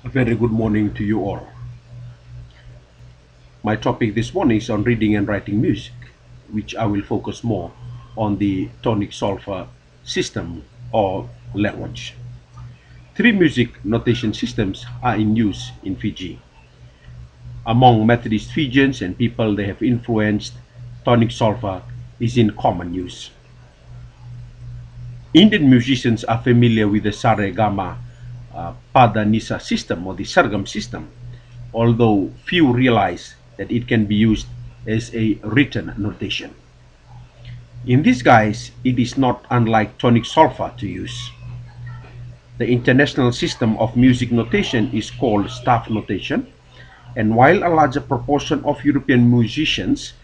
A very good morning to you all. My topic this morning is on reading and writing music, which I will focus more on the tonic solfa system or language. Three music notation systems are in use in Fiji. Among Methodist Fijians and people they have influenced, tonic solfa is in common use. Indian musicians are familiar with the Sare Gama Pada Nisa system or the Sargam system, although few realize that it can be used as a written notation. In this guise, it is not unlike tonic solfa to use. The international system of music notation is called staff notation, and while a larger proportion of European musicians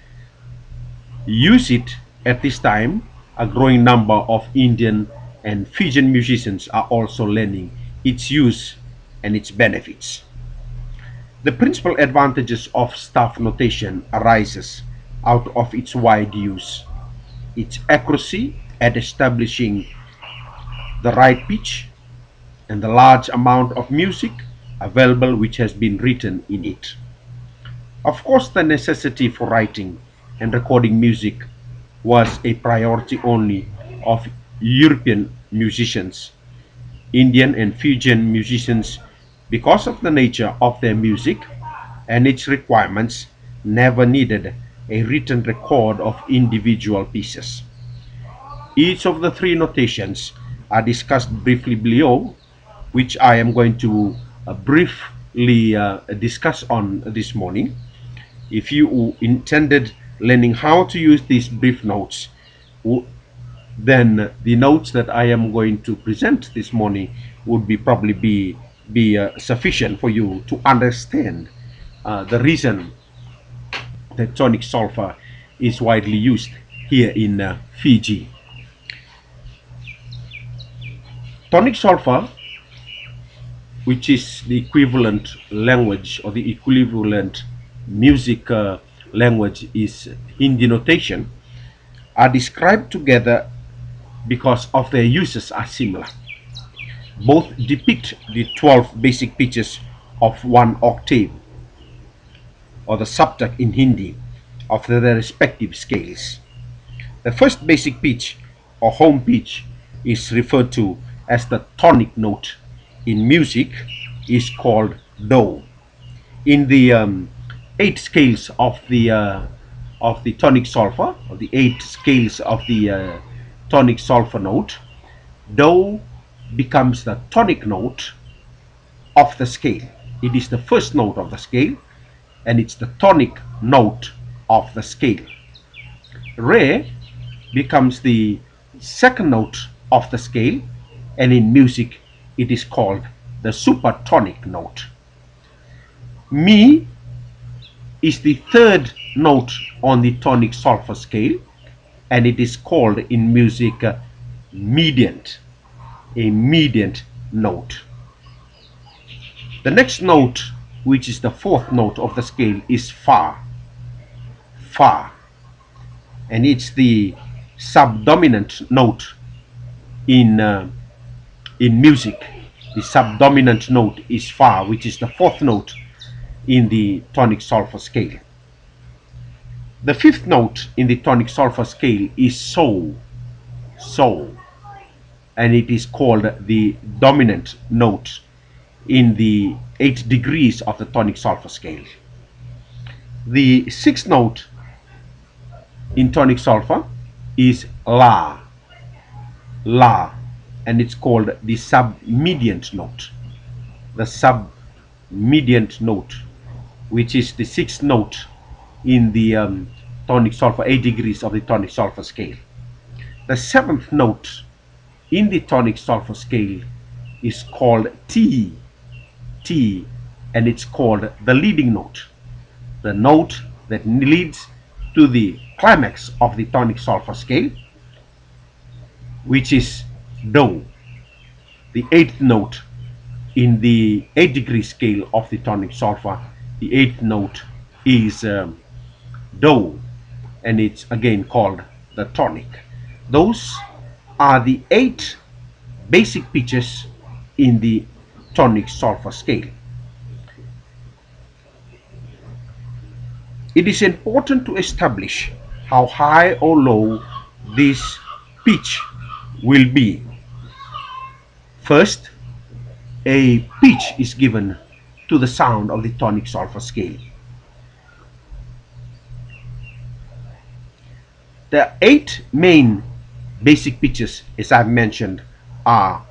use it at this time, a growing number of Indian and Fijian musicians are also learning its use and its benefits. The principal advantages of staff notation arises out of its wide use, its accuracy at establishing the right pitch, and the large amount of music available which has been written in it. Of course, the necessity for writing and recording music was a priority only of European musicians. Indian and Fijian musicians, because of the nature of their music and its requirements, never needed a written record of individual pieces. Each of the three notations are discussed briefly below, which I am going to briefly discuss on this morning. If you intended learning how to use these brief notes, then the notes that I am going to present this morning would be sufficient for you to understand the reason that tonic solfa is widely used here in Fiji. Tonic solfa, which is the equivalent language or the equivalent music language is Hindi notation, are described together because of their uses are similar. Both depict the 12 basic pitches of one octave or the saptak in Hindi of their respective scales. The first basic pitch or home pitch is referred to as the tonic note. In music is called do. In the eight scales of the tonic solfa, or the eight scales of the tonic solfa note, do becomes the tonic note of the scale. It is the first note of the scale, and it's the tonic note of the scale. Re becomes the second note of the scale, and in music it is called the supertonic note. Mi is the third note on the tonic solfa scale, and it is called in music mediant, a mediant note. The next note, which is the fourth note of the scale, is fa, fa, and it's the subdominant note in music. The subdominant note is fa, which is the fourth note in the tonic solfa scale. The fifth note in the tonic solfa scale is so, so, and it is called the dominant note in the 8 degrees of the tonic solfa scale. The sixth note in tonic solfa is la, la, and it's called the submediant note. The submediant note, which is the sixth note in the tonic solfa 8 degrees of the tonic solfa scale. The seventh note in the tonic solfa scale is called T, T, and it's called the leading note, the note that leads to the climax of the tonic solfa scale, which is do, the eighth note in the 8 degree scale of the tonic solfa. The eighth note is do, and it's again called the tonic. Those are the 8 basic pitches in the tonic solfa scale. It is important to establish how high or low this pitch will be. First, a pitch is given to the sound of the tonic solfa scale. The 8 main basic pitches, as I've mentioned, are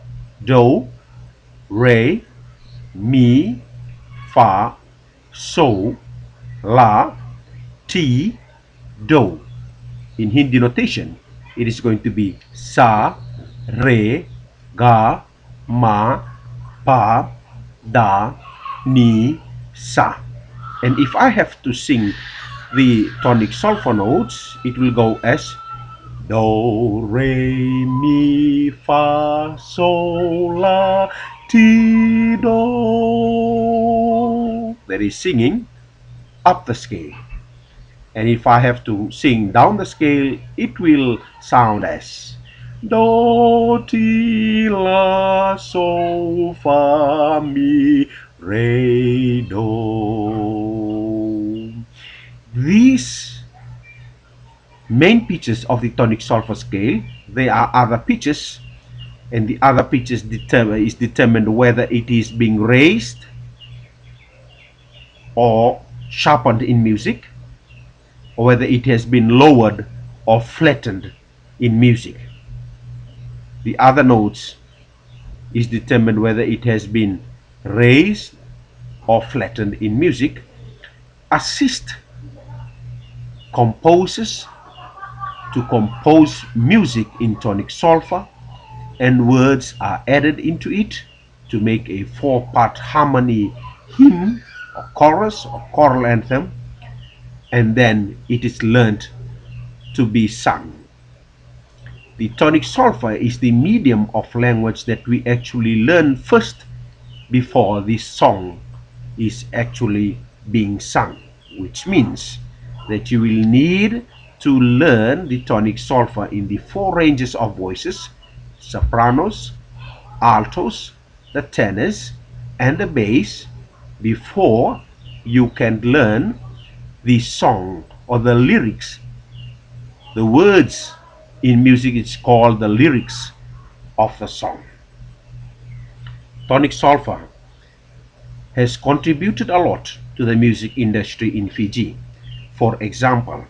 do, re, mi, fa, sol, la, ti, do. In Hindi notation, it is going to be sa, re, ga, ma, pa, da, ni, sa. And if I have to sing the tonic solfa notes, it will go as do, re, mi, fa, sol, la, ti, do. That is singing up the scale. And if I have to sing down the scale, it will sound as do, ti, la, sol, fa, mi, re, do. These main pitches of the tonic solfa scale, there are other pitches, and the other pitches is determined whether it is being raised or sharpened in music, or whether it has been lowered or flattened in music. The other notes is determined whether it has been raised or flattened in music. Assist composers to compose music in tonic solfa, and words are added into it to make a 4-part harmony hymn or chorus or choral anthem, and then it is learned to be sung. The tonic solfa is the medium of language that we actually learn first before this song is actually being sung, which means that you will need to learn the tonic solfa in the 4 ranges of voices: sopranos, altos, the tenors, and the bass, before you can learn the song or the lyrics. The words in music is called the lyrics of the song. Tonic solfa has contributed a lot to the music industry in Fiji. For example,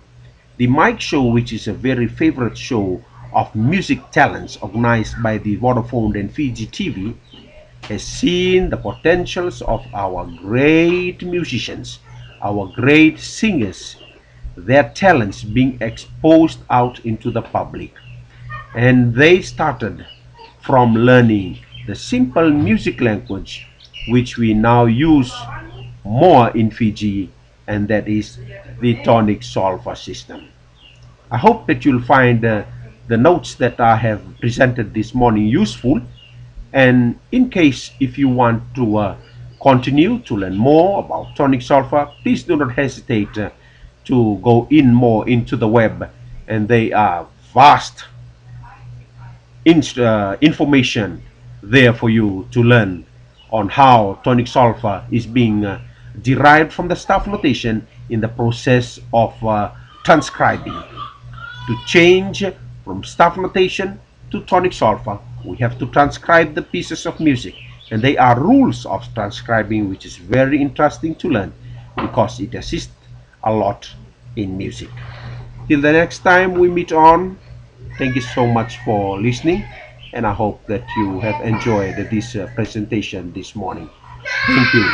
the Mike Show, which is a very favorite show of music talents organized by the Vodafone and Fiji TV, has seen the potentials of our great musicians, our great singers, their talents being exposed out into the public. And they started from learning the simple music language which we now use more in Fiji, and that is the tonic solfa system. I hope that you'll find the notes that I have presented this morning useful, and in case if you want to continue to learn more about tonic solfa, please do not hesitate to go in more into the web, and they are vast information there for you to learn on how tonic solfa is being derived from the staff notation in the process of transcribing. To change from staff notation to tonic solfa, we have to transcribe the pieces of music, and they are rules of transcribing, which is very interesting to learn because it assists a lot in music. Till the next time we meet on, thank you so much for listening, and I hope that you have enjoyed this presentation this morning. Thank you.